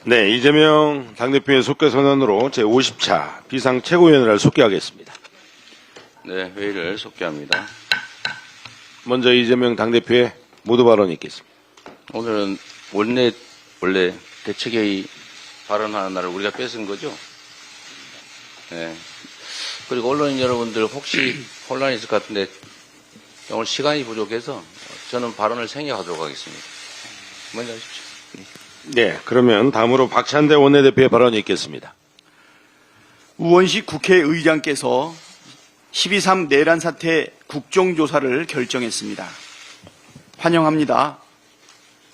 네, 이재명 당대표의 속개 선언으로 제50차 비상최고위원회를 속개하겠습니다. 네, 회의를 속개합니다. 먼저 이재명 당대표의 모두 발언이 있겠습니다. 오늘은 원래 대책회의 발언하는 날을 우리가 뺏은 거죠? 네. 그리고 언론인 여러분들 혹시 혼란이 있을 것 같은데 오늘 시간이 부족해서 저는 발언을 생략하도록 하겠습니다. 먼저 하십시오. 네, 그러면 다음으로 박찬대 원내대표의 발언이 있겠습니다. 우원식 국회의장께서 12.3 내란 사태 국정조사를 결정했습니다. 환영합니다.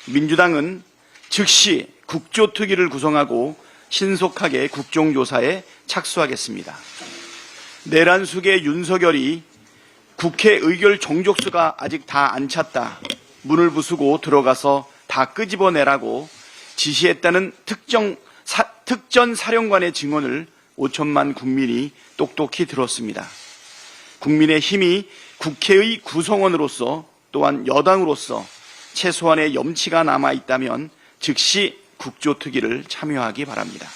민주당은 즉시 국조특위를 구성하고 신속하게 국정조사에 착수하겠습니다. 내란 수계 윤석열이 국회 의결 정족수가 아직 다 안 찼다. 문을 부수고 들어가서 다 끄집어내라고 지시했다는 특전 사령관의 증언을 5천만 국민이 똑똑히 들었습니다. 국민의힘이 국회의 구성원으로서 또한 여당으로서 최소한의 염치가 남아있다면 즉시 국조특위를 참여하기 바랍니다.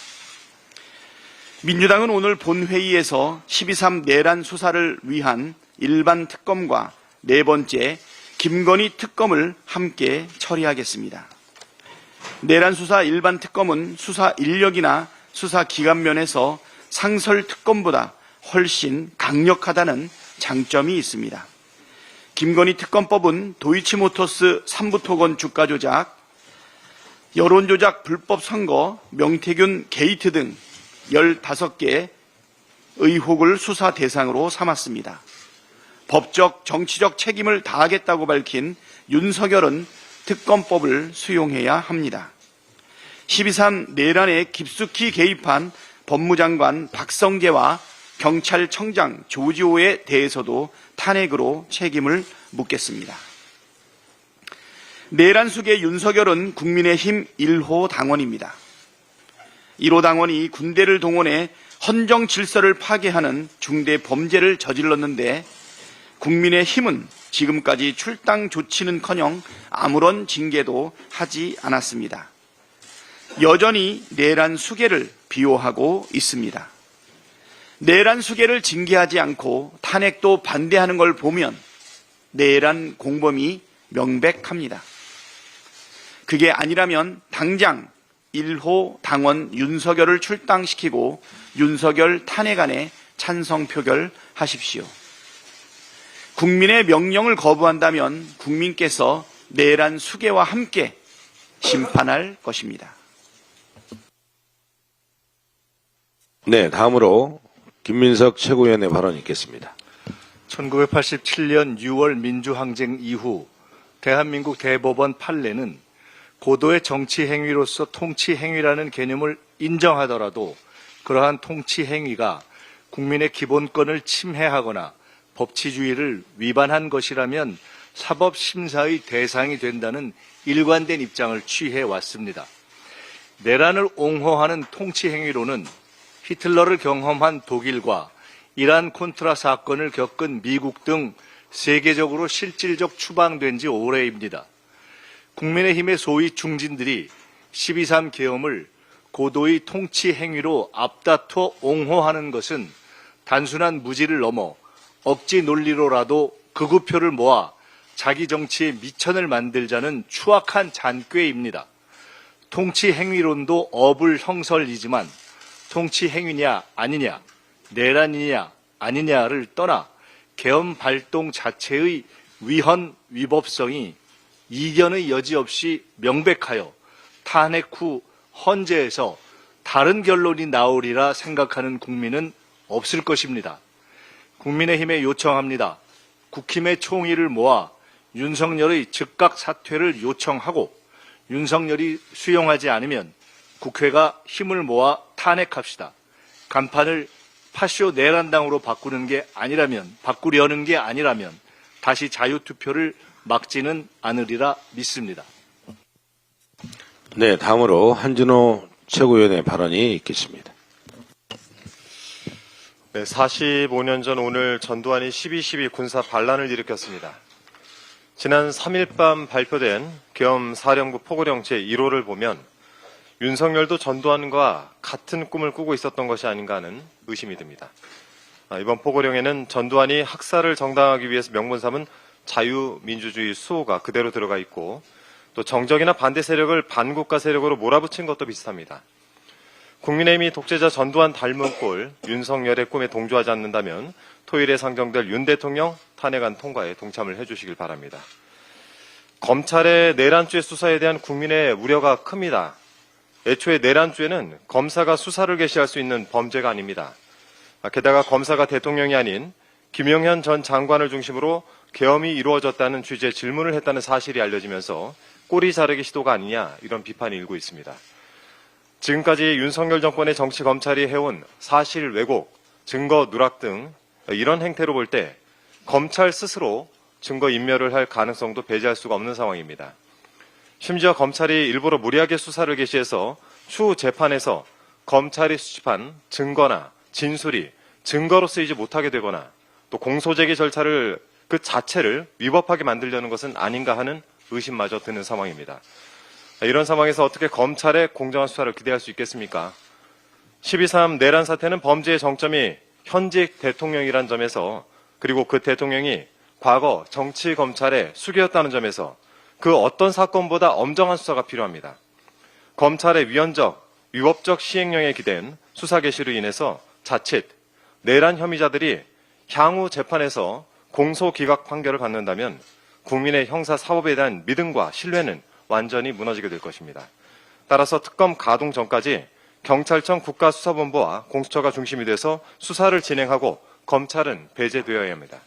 민주당은 오늘 본회의에서 12.3 내란 수사를 위한 일반 특검과 네 번째 김건희 특검을 함께 처리하겠습니다. 내란 수사 일반 특검은 수사 인력이나 수사 기간 면에서 상설 특검보다 훨씬 강력하다는 장점이 있습니다. 김건희 특검법은 도이치모터스 삼부토건 주가 조작, 여론조작 불법 선거, 명태균 게이트 등 15개 의혹을 수사 대상으로 삼았습니다. 법적, 정치적 책임을 다하겠다고 밝힌 윤석열은 특검법을 수용해야 합니다. 12.3 내란에 깊숙이 개입한 법무장관 박성계와 경찰청장 조지호에 대해서도 탄핵으로 책임을 묻겠습니다. 내란 수계 윤석열은 국민의힘 1호 당원입니다. 1호 당원이 군대를 동원해 헌정 질서를 파괴하는 중대 범죄를 저질렀는데 국민의힘은 지금까지 출당 조치는커녕 아무런 징계도 하지 않았습니다. 여전히 내란 수계를 비호하고 있습니다. 내란 수계를 징계하지 않고 탄핵도 반대하는 걸 보면 내란 공범이 명백합니다. 그게 아니라면 당장 1호 당원 윤석열을 출당시키고 윤석열 탄핵안에 찬성 표결하십시오. 국민의 명령을 거부한다면 국민께서 내란 수계와 함께 심판할 것입니다. 네, 다음으로 김민석 최고위원의 발언이 있겠습니다. 1987년 6월 민주항쟁 이후 대한민국 대법원 판례는 고도의 정치 행위로서 통치 행위라는 개념을 인정하더라도 그러한 통치 행위가 국민의 기본권을 침해하거나 법치주의를 위반한 것이라면 사법심사의 대상이 된다는 일관된 입장을 취해 왔습니다. 내란을 옹호하는 통치 행위로는 히틀러를 경험한 독일과 이란 콘트라 사건을 겪은 미국 등 세계적으로 실질적 추방된 지 오래입니다. 국민의힘의 소위 중진들이 12.3 계엄을 고도의 통치 행위로 앞다퉈 옹호하는 것은 단순한 무지를 넘어 억지 논리로라도 극우표를 모아 자기 정치에 미천을 만들자는 추악한 잔꾀입니다. 통치 행위론도 어불형설이지만 통치 행위냐 아니냐, 내란이냐 아니냐를 떠나 계엄 발동 자체의 위헌 위법성이 이견의 여지 없이 명백하여 탄핵 후 헌재에서 다른 결론이 나오리라 생각하는 국민은 없을 것입니다. 국민의힘에 요청합니다. 국힘의 총의를 모아 윤석열의 즉각 사퇴를 요청하고 윤석열이 수용하지 않으면 국회가 힘을 모아 탄핵합시다. 간판을 파쇼 내란당으로 바꾸려는 게 아니라면 다시 자유투표를 막지는 않으리라 믿습니다. 네, 다음으로 한진호 최고위원의 발언이 있겠습니다. 네, 45년 전 오늘 전두환이 12.12 군사 반란을 일으켰습니다. 지난 3일 밤 발표된 계엄 사령부 포고령 제1호를 보면 윤석열도 전두환과 같은 꿈을 꾸고 있었던 것이 아닌가 하는 의심이 듭니다. 이번 포고령에는 전두환이 학살을 정당화하기 위해서 명분 삼은 자유민주주의 수호가 그대로 들어가 있고 또 정적이나 반대 세력을 반국가 세력으로 몰아붙인 것도 비슷합니다. 국민의힘이 독재자 전두환 닮은 꼴 윤석열의 꿈에 동조하지 않는다면 토요일에 상정될 윤 대통령 탄핵안 통과에 동참을 해주시길 바랍니다. 검찰의 내란죄 수사에 대한 국민의 우려가 큽니다. 애초에 내란죄는 검사가 수사를 개시할 수 있는 범죄가 아닙니다. 게다가 검사가 대통령이 아닌 김영현 전 장관을 중심으로 계엄이 이루어졌다는 취지의 질문을 했다는 사실이 알려지면서 꼬리 자르기 시도가 아니냐 이런 비판이 일고 있습니다. 지금까지 윤석열 정권의 정치 검찰이 해온 사실 왜곡, 증거 누락 등 이런 행태로 볼 때 검찰 스스로 증거 인멸을 할 가능성도 배제할 수가 없는 상황입니다. 심지어 검찰이 일부러 무리하게 수사를 개시해서 추후 재판에서 검찰이 수집한 증거나 진술이 증거로 쓰이지 못하게 되거나 또 공소제기 절차를 그 자체를 위법하게 만들려는 것은 아닌가 하는 의심마저 드는 상황입니다. 이런 상황에서 어떻게 검찰의 공정한 수사를 기대할 수 있겠습니까? 12.3 내란 사태는 범죄의 정점이 현직 대통령이란 점에서 그리고 그 대통령이 과거 정치 검찰의 수괴였다는 점에서 그 어떤 사건보다 엄정한 수사가 필요합니다. 검찰의 위헌적, 위법적 시행령에 기댄 수사 개시로 인해서 자칫 내란 혐의자들이 향후 재판에서 공소기각 판결을 받는다면 국민의 형사 사법에 대한 믿음과 신뢰는 완전히 무너지게 될 것입니다. 따라서 특검 가동 전까지 경찰청 국가수사본부와 공수처가 중심이 돼서 수사를 진행하고 검찰은 배제되어야 합니다.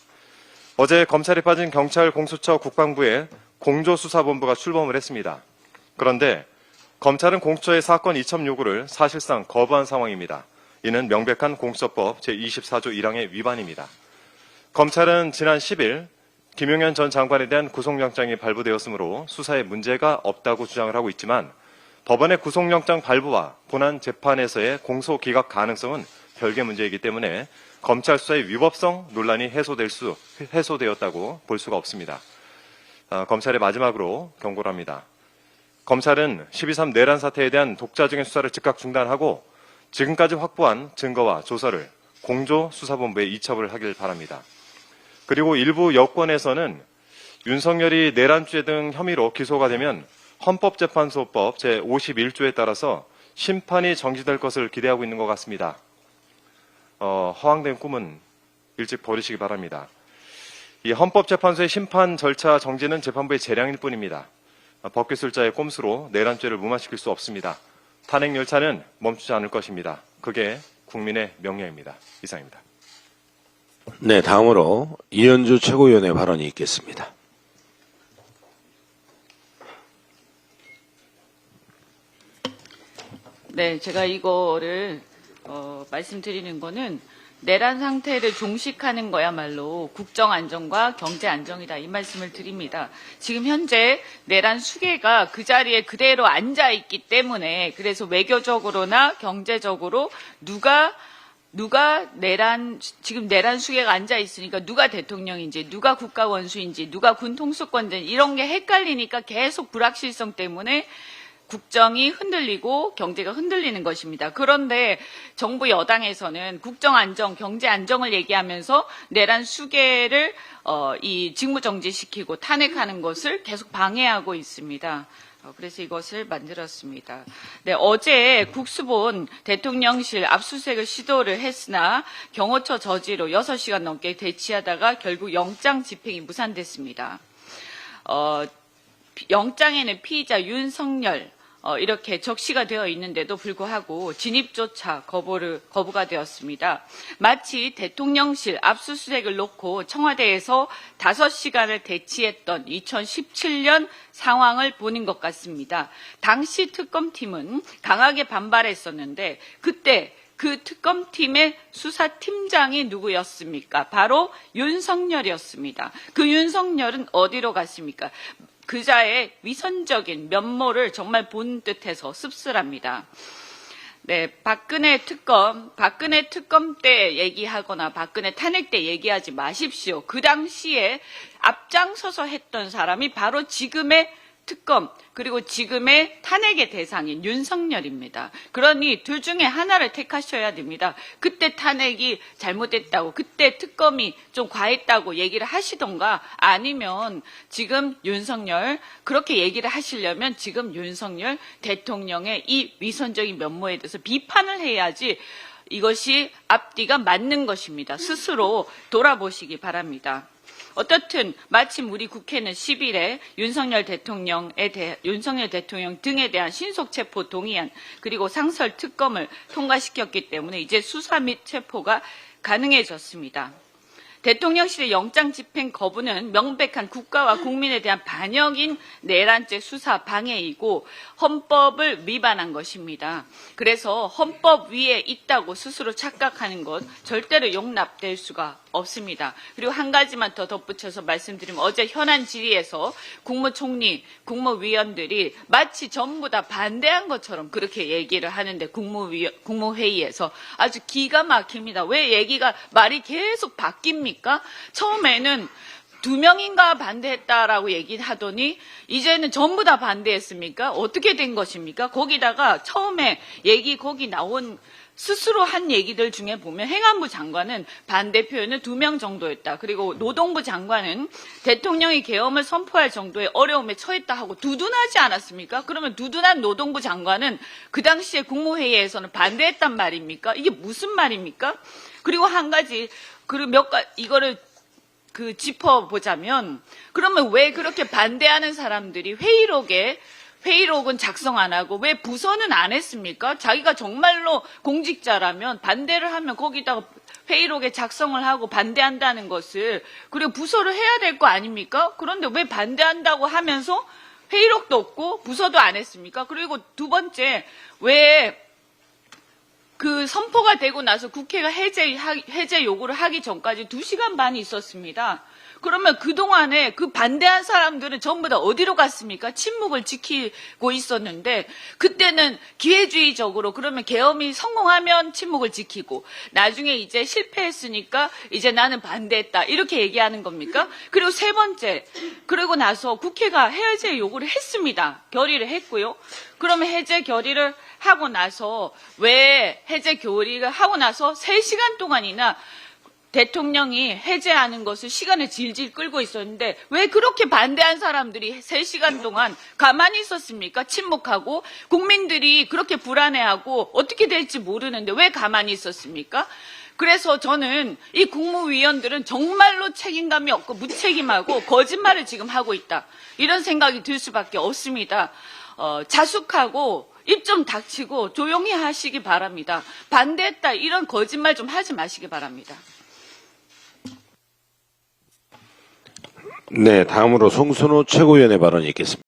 어제 검찰에 빠진 경찰, 공수처, 국방부에 공조수사본부가 출범을 했습니다. 그런데 검찰은 공수처의 사건 이첩 요구를 사실상 거부한 상황입니다. 이는 명백한 공수처법 제24조 1항의 위반입니다. 검찰은 지난 10일 김용현 전 장관에 대한 구속영장이 발부되었으므로 수사에 문제가 없다고 주장을 하고 있지만 법원의 구속영장 발부와 본안 재판에서의 공소기각 가능성은 별개 문제이기 때문에 검찰 수사의 위법성 논란이 해소되었다고 볼 수가 없습니다. 검찰의 마지막으로 경고를 합니다. 검찰은 12.3 내란 사태에 대한 독자적인 수사를 즉각 중단하고 지금까지 확보한 증거와 조서를 공조수사본부에 이첩을 하길 바랍니다. 그리고 일부 여권에서는 윤석열이 내란죄 등 혐의로 기소가 되면 헌법재판소법 제51조에 따라서 심판이 정지될 것을 기대하고 있는 것 같습니다. 허황된 꿈은 일찍 버리시기 바랍니다. 이 헌법재판소의 심판 절차 정지는 재판부의 재량일 뿐입니다. 법기술자의 꼼수로 내란죄를 무마시킬 수 없습니다. 탄핵 열차는 멈추지 않을 것입니다. 그게 국민의 명예입니다. 이상입니다. 네, 다음으로 이현주 최고위원의 발언이 있겠습니다. 네, 제가 이거를 말씀드리는 거는 내란 상태를 종식하는 거야말로 국정 안정과 경제 안정이다 이 말씀을 드립니다. 지금 현재 내란 수괴가 그 자리에 그대로 앉아 있기 때문에 그래서 외교적으로나 경제적으로 누가 지금 내란 수괴가 앉아 있으니까 누가 대통령인지, 누가 국가 원수인지, 누가 군 통수권자인지 이런 게 헷갈리니까 계속 불확실성 때문에 국정이 흔들리고 경제가 흔들리는 것입니다. 그런데 정부 여당에서는 국정 안정, 경제 안정을 얘기하면서 내란 수괴를 이 직무정지시키고 탄핵하는 것을 계속 방해하고 있습니다. 그래서 이것을 만들었습니다. 네, 어제 국수본 대통령실 압수수색을 시도를 했으나 경호처 저지로 6시간 넘게 대치하다가 결국 영장 집행이 무산됐습니다. 영장에는 피의자 윤석열 이렇게 적시가 되어 있는데도 불구하고 진입조차 거부가 되었습니다. 마치 대통령실 압수수색을 놓고 청와대에서 5시간을 대치했던 2017년 상황을 보는 것 같습니다. 당시 특검팀은 강하게 반발했었는데 그때 그 특검팀의 수사팀장이 누구였습니까? 바로 윤석열이었습니다. 그 윤석열은 어디로 갔습니까? 그자의 위선적인 면모를 정말 본 듯해서 씁쓸합니다. 네, 박근혜 특검 때 얘기하거나 박근혜 탄핵 때 얘기하지 마십시오. 그 당시에 앞장서서 했던 사람이 바로 지금의 특검 그리고 지금의 탄핵의 대상인 윤석열입니다. 그러니 둘 중에 하나를 택하셔야 됩니다. 그때 탄핵이 잘못됐다고 그때 특검이 좀 과했다고 얘기를 하시던가 아니면 지금 윤석열 그렇게 얘기를 하시려면 지금 윤석열 대통령의 이 위선적인 면모에 대해서 비판을 해야지 이것이 앞뒤가 맞는 것입니다. 스스로 돌아보시기 바랍니다. 어떻든 마침 우리 국회는 10일에 윤석열 대통령 등에 대한 신속 체포 동의안 그리고 상설 특검을 통과시켰기 때문에 이제 수사 및 체포가 가능해졌습니다. 대통령실의 영장 집행 거부는 명백한 국가와 국민에 대한 반역인 내란죄 수사 방해이고 헌법을 위반한 것입니다. 그래서 헌법 위에 있다고 스스로 착각하는 것 절대로 용납될 수가 없습니다. 그리고 한 가지만 더 덧붙여서 말씀드리면 어제 현안 질의에서 국무총리, 국무위원들이 마치 전부 다 반대한 것처럼 그렇게 얘기를 하는데 국무회의에서 아주 기가 막힙니다. 왜 얘기가 말이 계속 바뀝니까? 처음에는 2명인가 반대했다라고 얘기하더니 이제는 전부 다 반대했습니까? 어떻게 된 것입니까? 거기다가 처음에 거기 나온 스스로 한 얘기들 중에 보면 행안부 장관은 반대 표현은 2명 정도였다. 그리고 노동부 장관은 대통령이 계엄을 선포할 정도의 어려움에 처했다 하고 두둔하지 않았습니까? 그러면 두둔한 노동부 장관은 그 당시에 국무회의에서는 반대했단 말입니까? 이게 무슨 말입니까? 그리고 한 가지, 이거를 짚어보자면, 그러면 왜 그렇게 반대하는 사람들이 회의록은 작성 안 하고 왜 부서는 안 했습니까? 자기가 정말로 공직자라면 반대를 하면 거기다가 회의록에 작성을 하고 반대한다는 것을 그리고 부서를 해야 될 거 아닙니까? 그런데 왜 반대한다고 하면서 회의록도 없고 부서도 안 했습니까? 그리고 두 번째, 왜 선포가 되고 나서 국회가 해제 요구를 하기 전까지 2시간 반이 있었습니다. 그러면 그동안에 반대한 사람들은 전부 다 어디로 갔습니까? 침묵을 지키고 있었는데 그때는 기회주의적으로 그러면 계엄이 성공하면 침묵을 지키고 나중에 이제 실패했으니까 이제 나는 반대했다 이렇게 얘기하는 겁니까? 그리고 세 번째, 그러고 나서 국회가 해제 요구를 했습니다. 결의를 했고요. 그러면 해제 결의를 하고 나서 왜 해제 결의를 하고 나서 3시간 동안이나 대통령이 해제하는 것을 시간을 질질 끌고 있었는데 왜 그렇게 반대한 사람들이 3시간 동안 가만히 있었습니까? 침묵하고 국민들이 그렇게 불안해하고 어떻게 될지 모르는데 왜 가만히 있었습니까? 그래서 저는 이 국무위원들은 정말로 책임감이 없고 무책임하고 거짓말을 지금 하고 있다. 이런 생각이 들 수밖에 없습니다. 자숙하고 입 좀 닥치고 조용히 하시기 바랍니다. 반대했다 이런 거짓말 좀 하지 마시기 바랍니다. 네, 다음으로 송순호 최고위원의 발언이 있겠습니다.